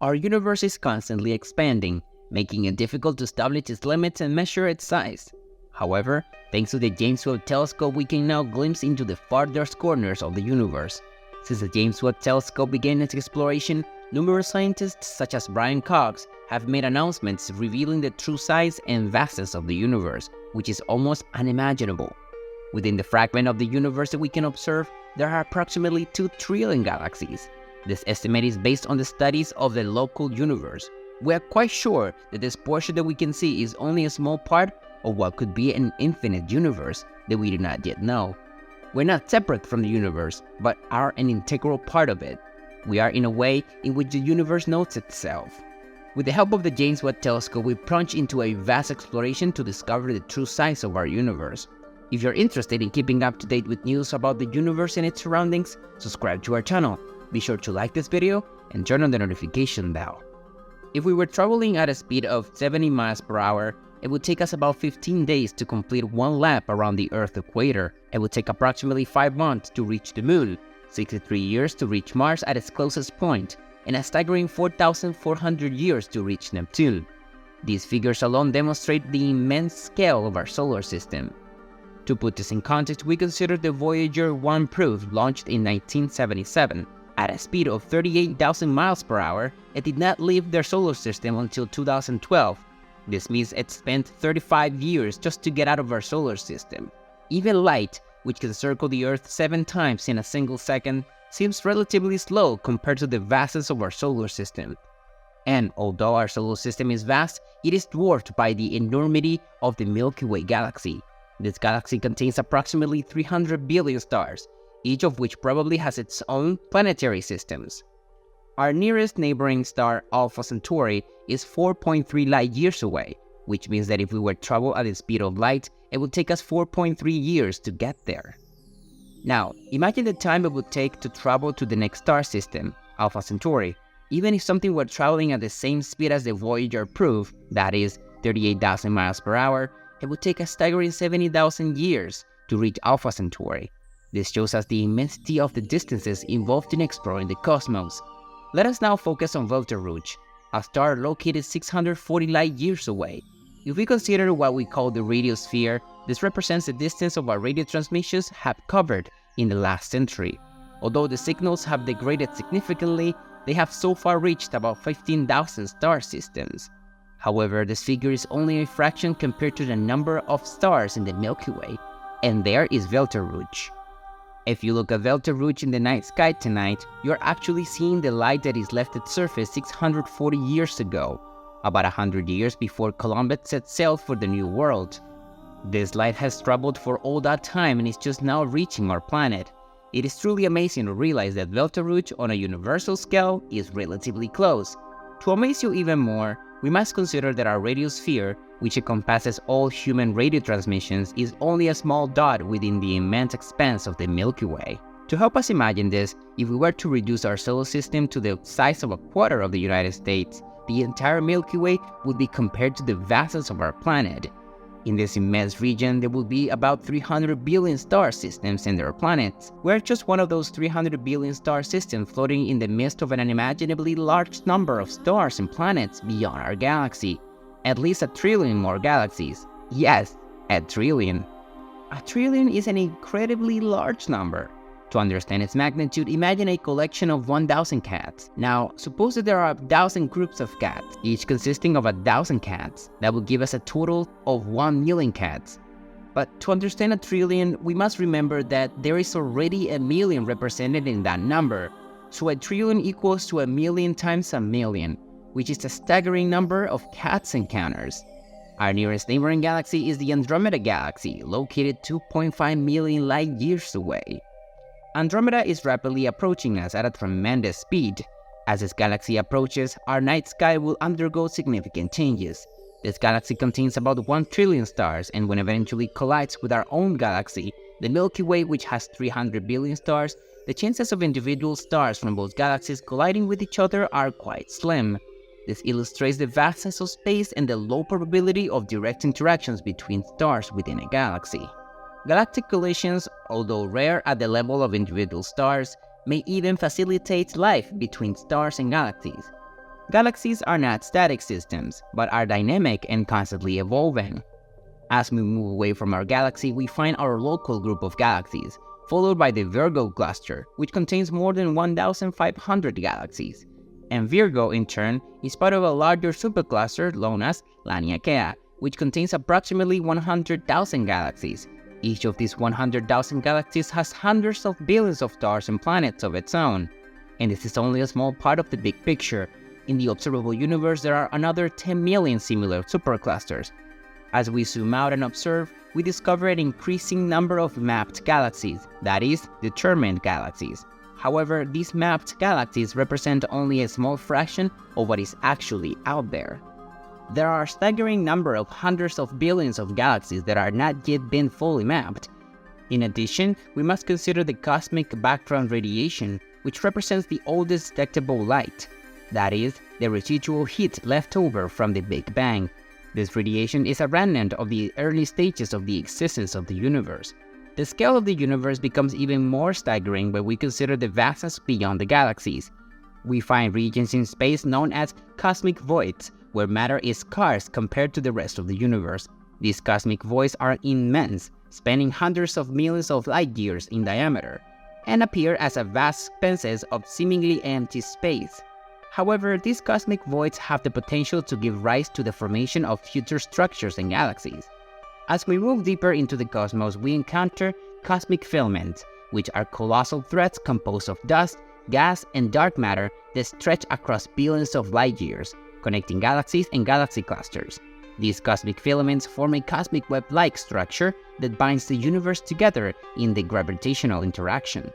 Our universe is constantly expanding, making it difficult to establish its limits and measure its size. However, thanks to the James Webb Telescope, we can now glimpse into the farthest corners of the universe. Since the James Webb Telescope began its exploration, numerous scientists such as Brian Cox have made announcements revealing the true size and vastness of the universe, which is almost unimaginable. Within the fragment of the universe that we can observe, there are approximately 2 trillion galaxies. This estimate is based on the studies of the local universe. We are quite sure that this portion that we can see is only a small part of what could be an infinite universe that we do not yet know. We're not separate from the universe, but are an integral part of it. We are in a way in which the universe knows itself. With the help of the James Webb Telescope, we plunge into a vast exploration to discover the true size of our universe. If you're interested in keeping up to date with news about the universe and its surroundings, subscribe to our channel. Be sure to like this video and turn on the notification bell. If we were traveling at a speed of 70 miles per hour, it would take us about 15 days to complete one lap around the Earth's equator. It would take approximately 5 months to reach the Moon, 63 years to reach Mars at its closest point, and a staggering 4,400 years to reach Neptune. These figures alone demonstrate the immense scale of our solar system. To put this in context, we consider the Voyager 1 probe launched in 1977. At a speed of 38,000 miles per hour, it did not leave their solar system until 2012. This means it spent 35 years just to get out of our solar system. Even light, which can circle the Earth 7 times in a single second, seems relatively slow compared to the vastness of our solar system. And although our solar system is vast, it is dwarfed by the enormity of the Milky Way galaxy. This galaxy contains approximately 300 billion stars, each of which probably has its own planetary systems. Our nearest neighboring star, Alpha Centauri, is 4.3 light years away, which means that if we were to travel at the speed of light, it would take us 4.3 years to get there. Now, imagine the time it would take to travel to the next star system, Alpha Centauri. Even if something were traveling at the same speed as the Voyager probe, that is, 38,000 miles per hour, it would take a staggering 70,000 years to reach Alpha Centauri. This shows us the immensity of the distances involved in exploring the cosmos. Let us now focus on Volta-Rouge, a star located 640 light years away. If we consider what we call the radiosphere, this represents the distance of our radio transmissions have covered in the last century. Although the signals have degraded significantly, they have so far reached about 15,000 star systems. However, this figure is only a fraction compared to the number of stars in the Milky Way, and there is Volta-Rouge. If you look at Volta-Rouge in the night sky tonight, you're actually seeing the light that is left its surface 640 years ago, about 100 years before Columbus set sail for the New World. This light has traveled for all that time and is just now reaching our planet. It is truly amazing to realize that Volta-Rouge on a universal scale is relatively close. To amaze you even more, we must consider that our radiosphere, which encompasses all human radio transmissions, is only a small dot within the immense expanse of the Milky Way. To help us imagine this, if we were to reduce our solar system to the size of a quarter of the United States, the entire Milky Way would be compared to the vastness of our planet. In this immense region, there will be about 300 billion star systems and their planets. We're just one of those 300 billion star systems floating in the midst of an unimaginably large number of stars and planets beyond our galaxy. At least 1 trillion more galaxies. Yes, 1 trillion. 1 trillion is an incredibly large number. To understand its magnitude, imagine a collection of 1,000 cats. Now, suppose that there are 1,000 groups of cats, each consisting of 1,000 cats. That would give us a total of 1 million cats. But to understand 1 trillion, we must remember that there is already 1 million represented in that number. So 1 trillion equals to 1 million times 1 million, which is a staggering number of cats encounters. Our nearest neighboring galaxy is the Andromeda Galaxy, located 2.5 million light years away. Andromeda is rapidly approaching us at a tremendous speed. As this galaxy approaches, our night sky will undergo significant changes. This galaxy contains about 1 trillion stars, and when eventually collides with our own galaxy, the Milky Way, which has 300 billion stars, the chances of individual stars from both galaxies colliding with each other are quite slim. This illustrates the vastness of space and the low probability of direct interactions between stars within a galaxy. Galactic collisions, although rare at the level of individual stars, may even facilitate life between stars and galaxies. Galaxies are not static systems, but are dynamic and constantly evolving. As we move away from our galaxy, we find our local group of galaxies, followed by the Virgo cluster, which contains more than 1,500 galaxies. And Virgo, in turn, is part of a larger supercluster known as Laniakea, which contains approximately 100,000 galaxies. Each of these 100,000 galaxies has hundreds of billions of stars and planets of its own. And this is only a small part of the big picture. In the observable universe, there are another 10 million similar superclusters. As we zoom out and observe, we discover an increasing number of mapped galaxies, that is, determined galaxies. However, these mapped galaxies represent only a small fraction of what is actually out there. There are a staggering number of hundreds of billions of galaxies that are not yet been fully mapped. In addition, we must consider the cosmic background radiation, which represents the oldest detectable light, that is, the residual heat left over from the Big Bang. This radiation is a remnant of the early stages of the existence of the universe. The scale of the universe becomes even more staggering when we consider the vastness beyond the galaxies. We find regions in space known as cosmic voids, where matter is scarce compared to the rest of the universe. These cosmic voids are immense, spanning hundreds of millions of light years in diameter, and appear as vast expanses of seemingly empty space. However, these cosmic voids have the potential to give rise to the formation of future structures and galaxies. As we move deeper into the cosmos, we encounter cosmic filaments, which are colossal threads composed of dust, gas, and dark matter that stretch across billions of light years, connecting galaxies and galaxy clusters. These cosmic filaments form a cosmic web-like structure that binds the universe together in the gravitational interaction.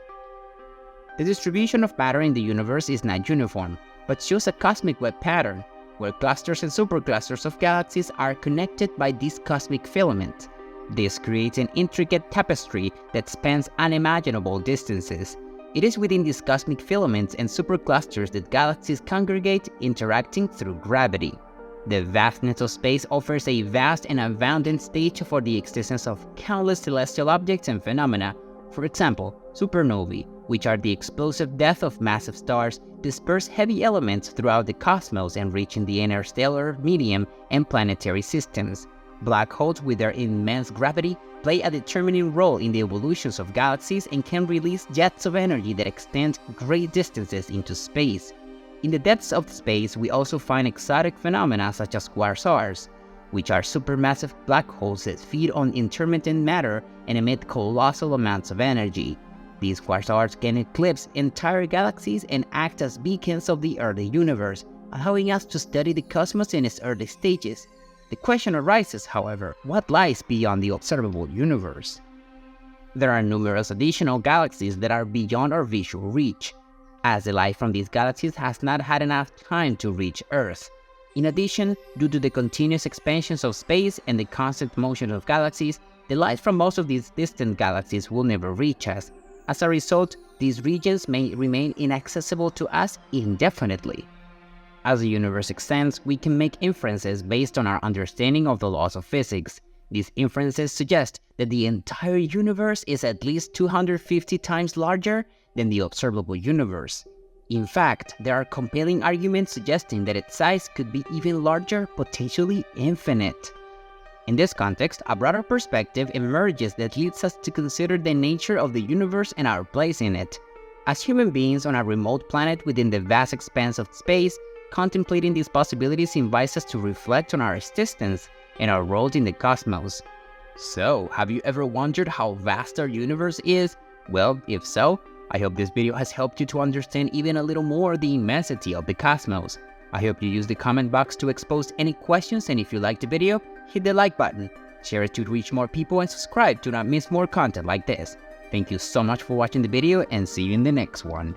The distribution of matter in the universe is not uniform, but shows a cosmic web pattern, where clusters and superclusters of galaxies are connected by these cosmic filaments. This creates an intricate tapestry that spans unimaginable distances. It is within these cosmic filaments and superclusters that galaxies congregate, interacting through gravity. The vastness of space offers a vast and abundant stage for the existence of countless celestial objects and phenomena. For example, supernovae, which are the explosive death of massive stars, disperse heavy elements throughout the cosmos, enriching the interstellar medium and planetary systems. Black holes, with their immense gravity, play a determining role in the evolutions of galaxies and can release jets of energy that extend great distances into space. In the depths of space, we also find exotic phenomena such as quasars, which are supermassive black holes that feed on intermittent matter and emit colossal amounts of energy. These quasars can eclipse entire galaxies and act as beacons of the early universe, allowing us to study the cosmos in its early stages. The question arises, however, what lies beyond the observable universe? There are numerous additional galaxies that are beyond our visual reach, as the light from these galaxies has not had enough time to reach Earth. In addition, due to the continuous expansions of space and the constant motion of galaxies, the light from most of these distant galaxies will never reach us. As a result, these regions may remain inaccessible to us indefinitely. As the universe extends, we can make inferences based on our understanding of the laws of physics. These inferences suggest that the entire universe is at least 250 times larger than the observable universe. In fact, there are compelling arguments suggesting that its size could be even larger, potentially infinite. In this context, a broader perspective emerges that leads us to consider the nature of the universe and our place in it. As human beings on a remote planet within the vast expanse of space, contemplating these possibilities invites us to reflect on our existence and our role in the cosmos. So, have you ever wondered how vast our universe is? Well, if so, I hope this video has helped you to understand even a little more the immensity of the cosmos. I hope you use the comment box to expose any questions, and if you liked the video, hit the like button, share it to reach more people, and subscribe to not miss more content like this. Thank you so much for watching the video, and see you in the next one.